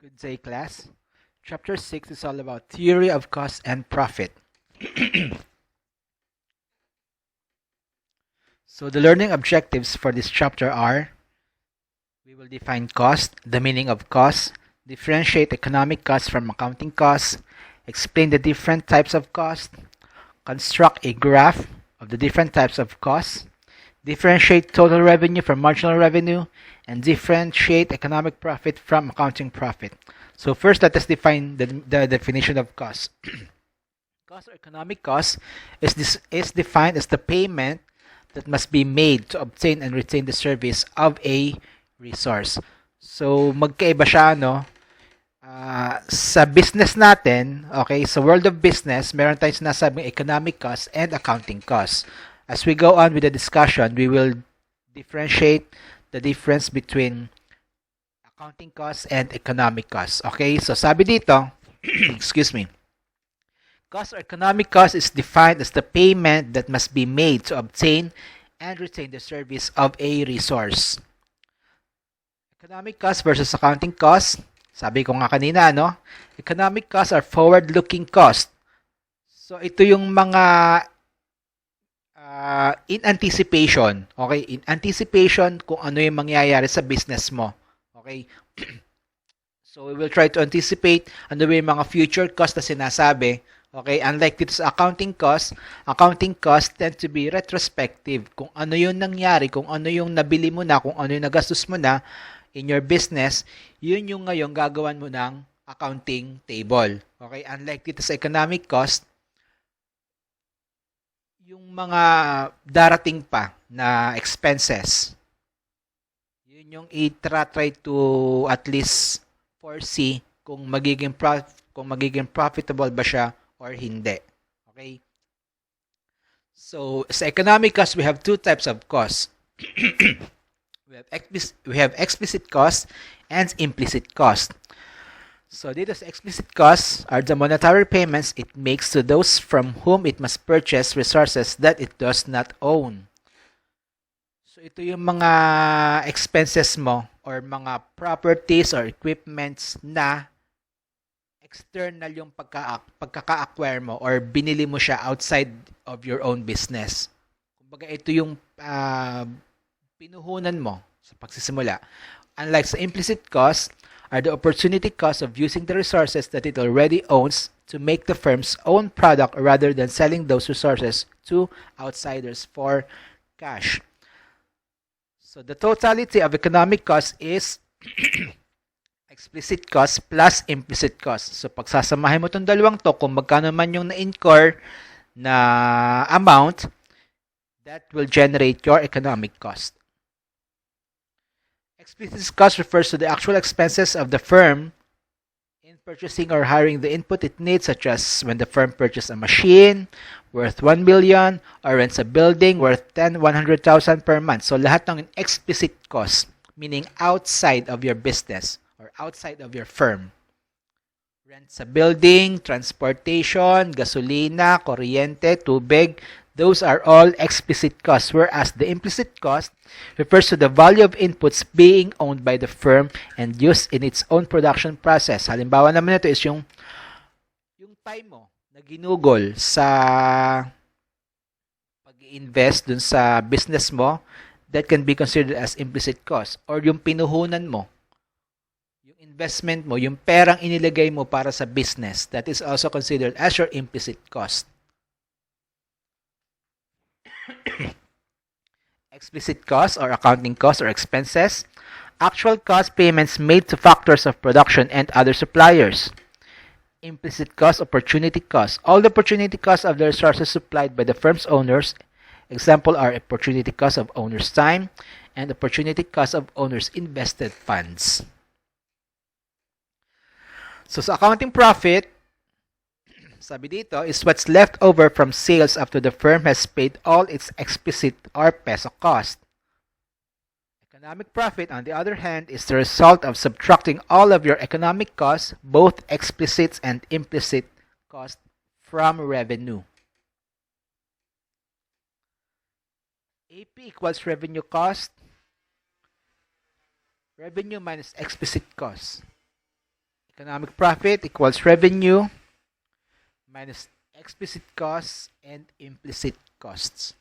Good day, class. Chapter 6 is all about theory of cost and profit. So the learning objectives for this chapter are: we will define cost, the meaning of cost, differentiate economic costs from accounting costs, explain the different types of cost, construct a graph of the different types of costs, differentiate total revenue from marginal revenue, and differentiate economic profit from accounting profit. So first, let us define the definition of cost. Cost or economic cost is defined as the payment that must be made to obtain and retain the service of a resource. So magkaiba siya, no? Sa business natin, okay, sa world of business, meron tayong sinasabing economic cost and accounting cost. As we go on with the discussion, we will differentiate the difference between accounting cost and economic cost. Okay, so sabi dito, excuse me, cost or economic cost is defined as the payment that must be made to obtain and retain the service of a resource. Economic cost versus accounting cost. Sabi ko nga kanina, no? Economic costs are forward-looking cost. So, ito yung mga in anticipation. Okay? In anticipation kung ano yung mangyayari sa business mo. Okay? So, we will try to anticipate ano yung mga future costs na sinasabi. Okay? Unlike dito sa accounting cost tend to be retrospective. Kung ano yung nangyari, kung ano yung nabili mo na, kung ano yung nagastos mo na in your business, yun yung ngayon gagawan mo ng accounting table. Okay? Unlike dito sa economic cost, yung mga darating pa na expenses, yun yung i-try to at least foresee kung magiging profitable ba siya or hindi. Okay? So, sa economic cost, we have two types of costs. We have explicit cost and implicit cost. So dito sa explicit costs are the monetary payments it makes to those from whom it must purchase resources that it does not own. So ito yung mga expenses mo or mga properties or equipments na external yung pagkaka-acquire mo or binili mo siya outside of your own business. Kumbaga ito yung pinuhunan mo sa pagsisimula. Unlike sa implicit costs, are the opportunity cost of using the resources that it already owns to make the firm's own product rather than selling those resources to outsiders for cash. So the totality of economic cost is explicit cost plus implicit cost. So pagsasamahin mo itong dalawang to, kung magkano man yung na-incur na amount, that will generate your economic cost. Explicit cost refers to the actual expenses of the firm in purchasing or hiring the input it needs, such as when the firm purchases a machine worth 1 million or rents a building worth 100,000 per month. So lahat ng explicit cost, meaning outside of your business or outside of your firm. Rents a building, transportation, gasolina, kuryente, tubig, those are all explicit costs, whereas the implicit cost refers to the value of inputs being owned by the firm and used in its own production process. Halimbawa naman ito is yung time mo na ginugol sa pag-invest dun sa business mo, that can be considered as implicit cost. Or yung pinuhunan mo, yung investment mo, yung perang inilagay mo para sa business, that is also considered as your implicit cost. Explicit costs or accounting costs or expenses, actual cost payments made to factors of production and other suppliers. Implicit cost, opportunity costs, all the opportunity costs of the resources supplied by the firm's owners. Example are opportunity cost of owner's time and opportunity cost of owner's invested funds. So sa accounting profit, sabi dito, is what's left over from sales after the firm has paid all its explicit or peso cost. Economic profit, on the other hand, is the result of subtracting all of your economic costs, both explicit and implicit cost, from revenue. AP equals revenue cost, revenue minus explicit cost. Economic profit equals revenue minus explicit costs and implicit costs.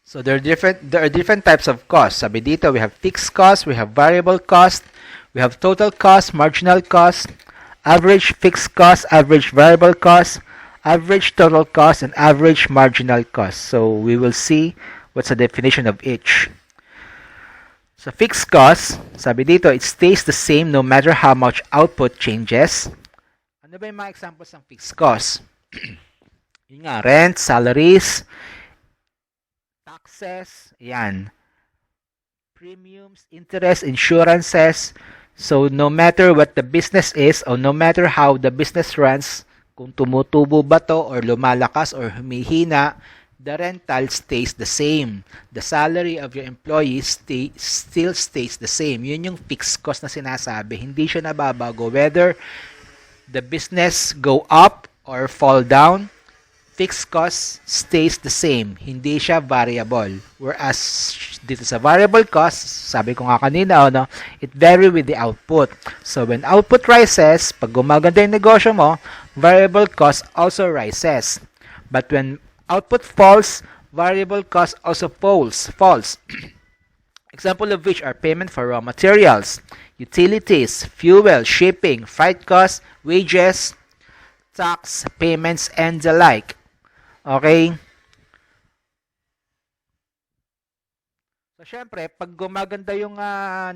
So there are different types of costs. Sabi dito, we have fixed cost, we have variable cost, we have total cost, marginal cost, average fixed cost, average variable cost, average total cost, and average marginal cost. So we will see what's the definition of each. So fixed cost, sabi dito, it stays the same no matter how much output changes. Ano ba yung mga examples ng fixed cost? Yun nga, rent, salaries, taxes, yan. Premiums, interest, insurances. So no matter what the business is or no matter how the business runs, kung tumutubo ba to or lumalakas or humihina, the rental stays the same. The salary of your employees still stays the same. Yun yung fixed cost na sinasabi. Hindi siya nababago. Whether the business go up or fall down, fixed cost stays the same. Hindi siya variable. Whereas dito sa variable cost, sabi ko nga kanina, it vary with the output. So when output rises, pag gumaganda yung negosyo mo, variable cost also rises. But when output falls, variable cost also falls. Example of which are payment for raw materials, utilities, fuel, shipping, freight costs, wages, tax, payments, and the like. Okay? So, syempre, pag gumaganda yung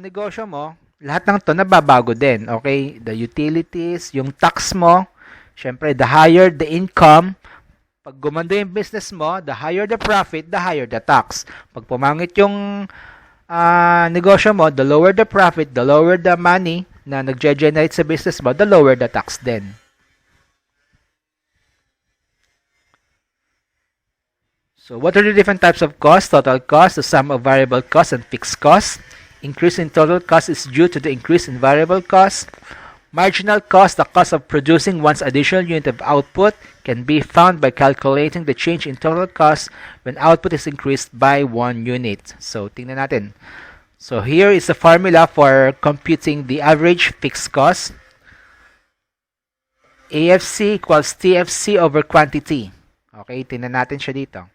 negosyo mo, lahat ng to nababago din. Okay? The utilities, yung tax mo, syempre, the higher the income, pag gumanda yung business mo, the higher the profit, the higher the tax. Pag pumangit yung negosyo mo, the lower the profit, the lower the money na nag-generate sa business mo, the lower the tax din. So what are the different types of costs? Total cost, the sum of variable costs and fixed costs. Increase in total cost is due to the increase in variable costs. Marginal cost, the cost of producing one's additional unit of output, can be found by calculating the change in total cost when output is increased by 1 unit. So, tingnan natin. So, here is the formula for computing the average fixed cost. AFC equals TFC over quantity. Okay, tingnan natin siya dito.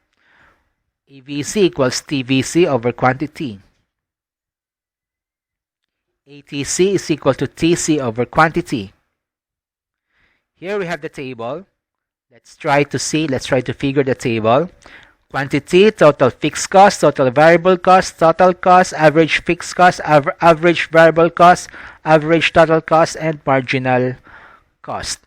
AVC equals TVC over quantity. ATC is equal to TC over quantity. Here we have the table. Let's try to figure the table. Quantity, total fixed cost, total variable cost, total cost, average fixed cost, average variable cost, average total cost, and marginal cost.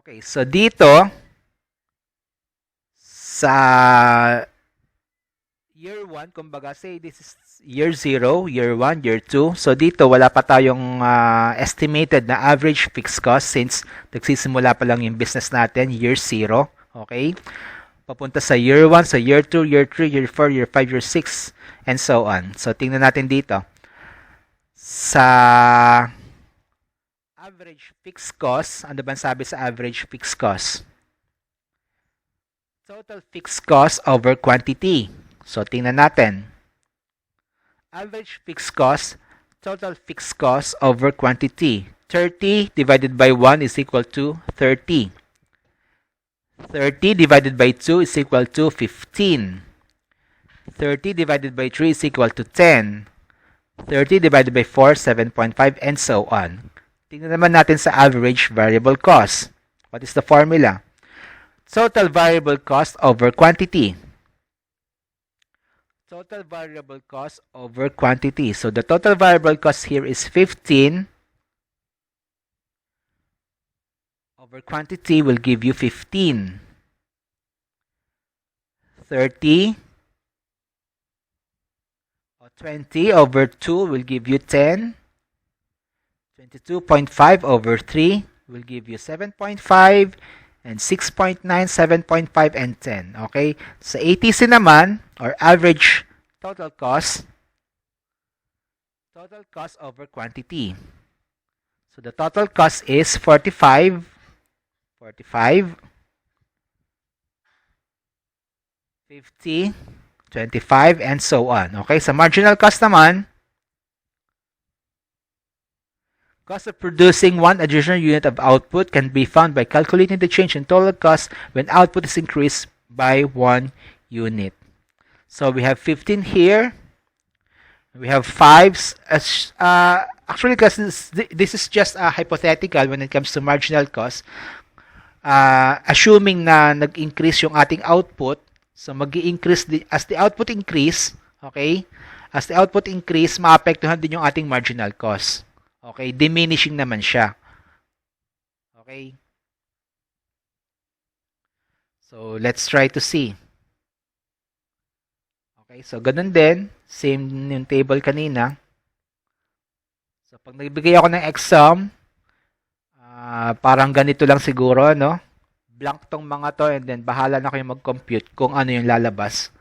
Okay, so dito, sa year 1, kumbaga, say this is year 0, year 1, year 2. So dito, wala pa tayong estimated na average fixed cost since nagsisimula pa lang yung business natin, year 0. Okay? Papunta sa year 1, sa year 2, year 3, year 4, year 5, year 6, and so on. So tingnan natin dito. Sa average fixed cost, ano ba sabi sa average fixed cost? Total fixed cost over quantity. So, tingnan natin. Average fixed cost, total fixed cost over quantity. 30 divided by 1 is equal to 30. 30 divided by 2 is equal to 15. 30 divided by 3 is equal to 10. 30 divided by 4, 7.5, and so on. Tingnan naman natin sa average variable cost. What is the formula? Total variable cost over quantity. Total variable cost over quantity. So the total variable cost here is 15 over quantity will give you 15. 30 or 20 over 2 will give you 10. 22.5 over 3 will give you 7.5. And 6.9, 7.5, and 10. Okay? Sa ATC naman, or average total cost over quantity. So the total cost is 45, 50, 25, and so on. Okay, sa marginal cost naman, cost of producing one additional unit of output can be found by calculating the change in total cost when output is increased by 1 unit. So we have 15 here. We have 5. Actually, because this is just hypothetical when it comes to marginal cost. Assuming na nag-increase yung ating output, so mag-i-increase as the output increase, okay? As the output increase, maapektuhan din yung ating marginal cost. Okay, diminishing naman siya. Okay? So, let's try to see. Okay, so ganun din, same yung table kanina. So, pag nagbigay ako ng exam, parang ganito lang siguro, no? Blank tong mga to and then bahala na kayo mag-compute kung ano yung lalabas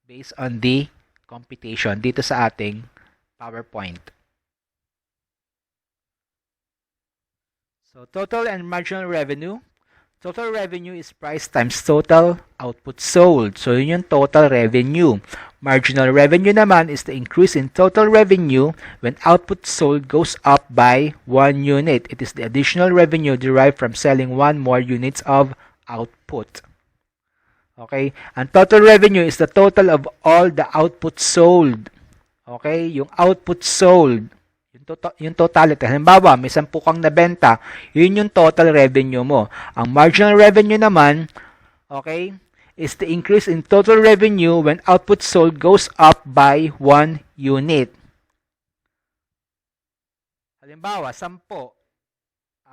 based on the computation dito sa ating PowerPoint. So, total and marginal revenue. Total revenue is price times total output sold. So, yun yung total revenue. Marginal revenue naman is the increase in total revenue when output sold goes up by 1 unit. It is the additional revenue derived from selling 1 more units of output. Okay? And total revenue is the total of all the output sold. Okay? Yung output sold. Yung totality. Halimbawa, may 10 kang nabenta, yun yung total revenue mo. Ang marginal revenue naman, okay, is the increase in total revenue when output sold goes up by 1 unit. Halimbawa, 10.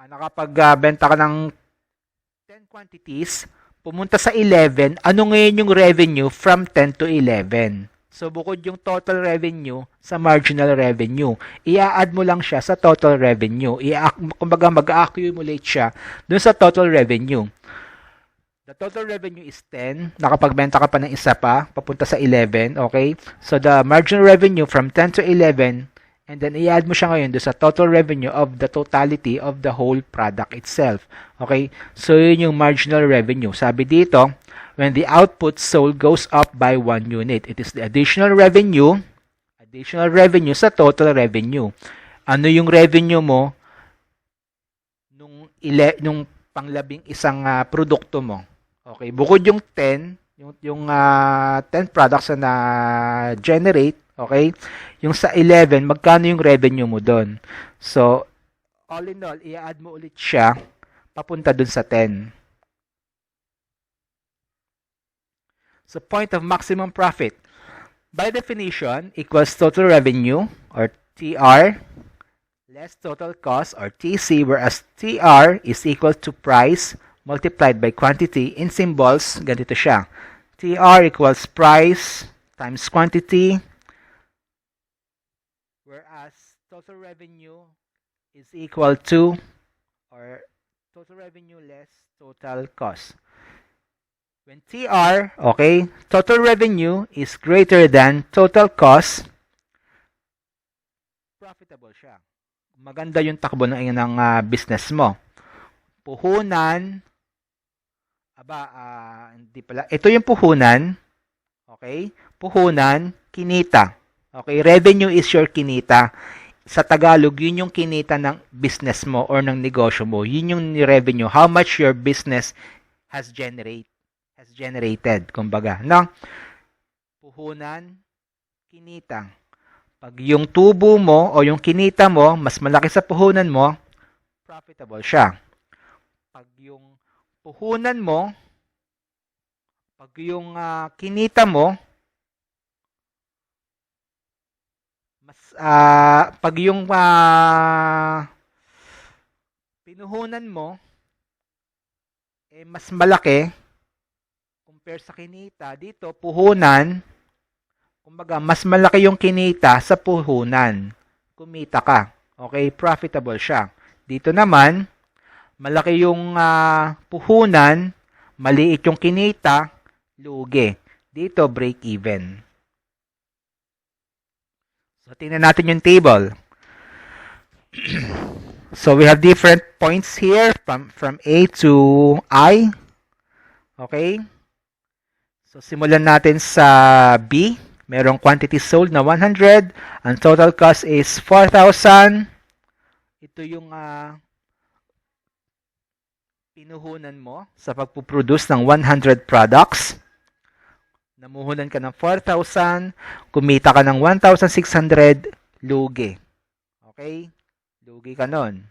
Nakapagbenta ka ng 10 quantities, pumunta sa 11, ano ngayon yung revenue from 10 to 11? So, bukod yung total revenue sa marginal revenue, i-add mo lang siya sa total revenue. Kumbaga, mag-accumulate siya dun sa total revenue. The total revenue is 10. Nakapagbenta ka pa ng isa pa, papunta sa 11. Okay? So, the marginal revenue from 10 to 11, and then i-add mo siya ngayon dun sa total revenue of the totality of the whole product itself. Okay? So, yun yung marginal revenue. Sabi dito, when the output sold goes up by 1 unit, it is the additional revenue sa total revenue. Ano yung revenue mo nung panglabing isang produkto mo? Okay, bukod yung 10, yung 10 products na generate, okay? Yung sa 11, magkano yung revenue mo doon? So, all in all, i-add mo ulit siya papunta dun sa 10. So, point of maximum profit, by definition, equals total revenue, or TR, less total cost, or TC, whereas TR is equal to price multiplied by quantity. In symbols, ganito siya. TR equals price times quantity, whereas total revenue is equal to, or total revenue less total cost. When TR, okay, total revenue is greater than total cost, profitable siya. Maganda yung takbo ng business mo. Puhunan, hindi pala. Ito yung puhunan, okay? Puhunan, kinita. Okay, revenue is your kinita. Sa Tagalog, yun yung kinita ng business mo or ng negosyo mo. Yun yung revenue. How much your business has generated, kumbaga, no? Puhunan, kinita. Pag yung tubo mo o yung kinita mo mas malaki sa puhunan mo, profitable siya. Pag yung puhunan mo, pag yung kinita mo pag yung pinuhunan mo mas malaki compare sa kinita, dito puhunan, kumbaga mas malaki yung kinita sa puhunan, kumita ka, okay, profitable siya. Dito naman malaki yung puhunan, maliit yung kinita, lugi. Dito break even. So, tingnan natin yung table. So, we have different points here from A to I. Okay? So, simulan natin sa B. Merong quantity sold na 100. Ang total cost is 4,000. Ito yung pinuhunan mo sa pagpuproduce ng 100 products. Namuhunan ka ng 4,000. Kumita ka ng 1,600. Lugi. Okay? Lugi ka nun.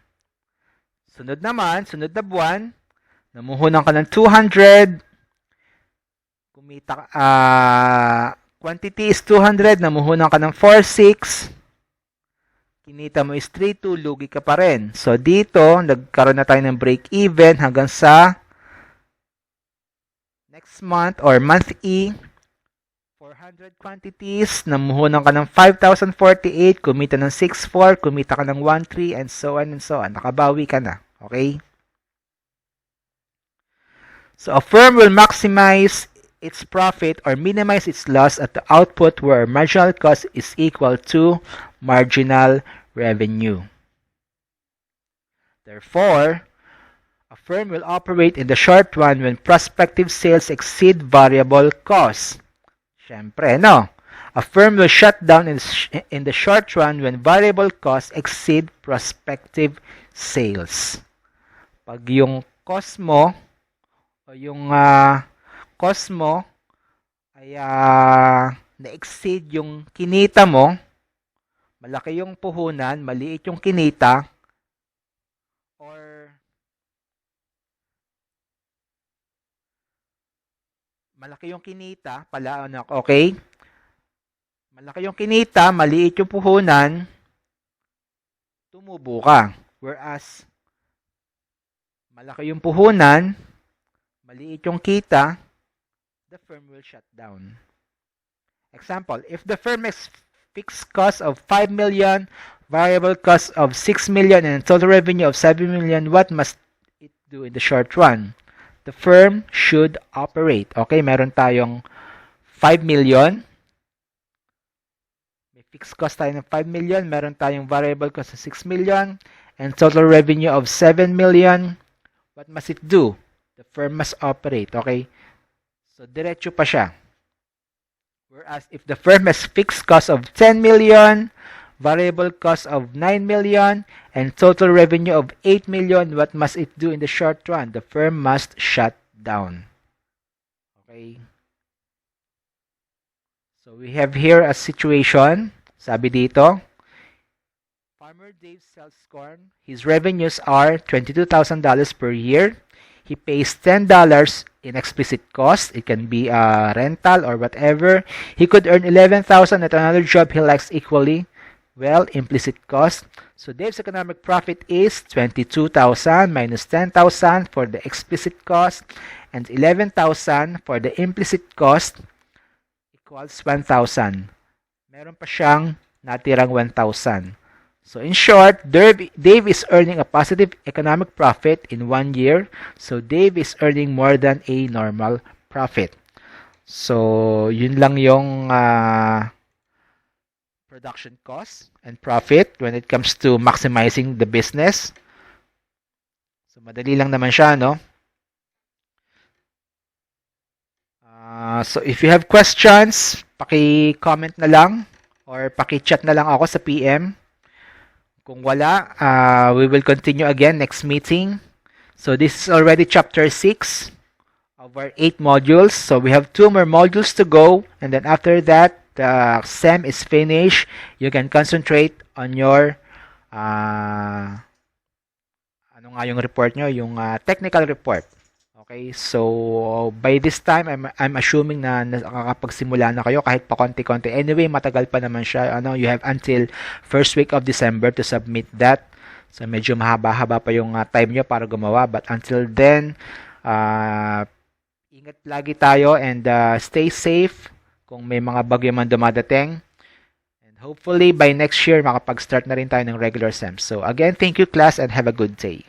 Sunod naman, sunod na buwan, namuhunan ka ng 200. Kumita quantity is 200, namuhunan ka ng 4,600. Kinita mo is 3,200, lugi ka pa rin. So dito, nagkaroon na tayo ng break even hanggang sa next month or month E. 400 quantities, namuhunan ka ng 5,048, kumita ng 6,400, kumita ka ng 1,300, and so on and so on. Nakabawi ka na. Okay? So a firm will maximize its profit or minimize its loss at the output where marginal cost is equal to marginal revenue. Therefore, a firm will operate in the short run when prospective sales exceed variable costs. Siyempre, no? A firm will shut down in the short run when variable costs exceed prospective sales. Pag yung cost mo o yung cost mo ay na-exceed yung kinita mo, malaki yung puhunan, maliit yung kinita, or malaki yung kinita, pala, okay? Malaki yung kinita, maliit yung puhunan, tumubo ka. Whereas, malaki yung puhunan, maliit yung kita, the firm will shut down. Example, if the firm has fixed cost of 5 million, variable cost of 6 million, and total revenue of 7 million, what must it do in the short run? The firm should operate. Okay, meron tayong 5 million. May fixed cost tayo ng 5 million. Meron tayong variable cost of 6 million. And total revenue of 7 million. What must it do? The firm must operate. Okay? So, diretso pa siya. Whereas, if the firm has fixed cost of 10 million, variable cost of 9 million, and total revenue of 8 million, what must it do in the short run? The firm must shut down. Okay? So, we have here a situation. Sabi dito, Farmer Dave sells corn. His revenues are $22,000 per year. He pays $10 in explicit cost. It can be a rental or whatever. He could earn $11,000 at another job he likes equally well, implicit cost. So Dave's economic profit is $22,000 minus $10,000 for the explicit cost and $11,000 for the implicit cost equals $1,000. Meron pa siyang natirang $1,000. So in short, Dave is earning a positive economic profit in 1 year. So Dave is earning more than a normal profit. So yun lang yung production cost and profit when it comes to maximizing the business. So madali lang naman siya, no? So if you have questions, paki-comment na lang or paki-chat na lang ako sa PM. Kung wala, we will continue again next meeting. So this is already chapter 6 of our 8 modules. So we have 2 more modules to go. And then after that, the SEM is finished. You can concentrate on your, ano nga yung report nyo? Yung technical report. Okay, so by this time, I'm assuming na nakakapagsimula na kayo kahit pa konti-konti. Anyway, matagal pa naman siya. You have until first week of December to submit that. So medyo mahaba-haba pa yung time nyo para gumawa. But until then, ingat lagi tayo and stay safe kung may mga bagyo man dumadating. And hopefully, by next year, makapag-start na rin tayo ng regular SEM. So again, thank you class and have a good day.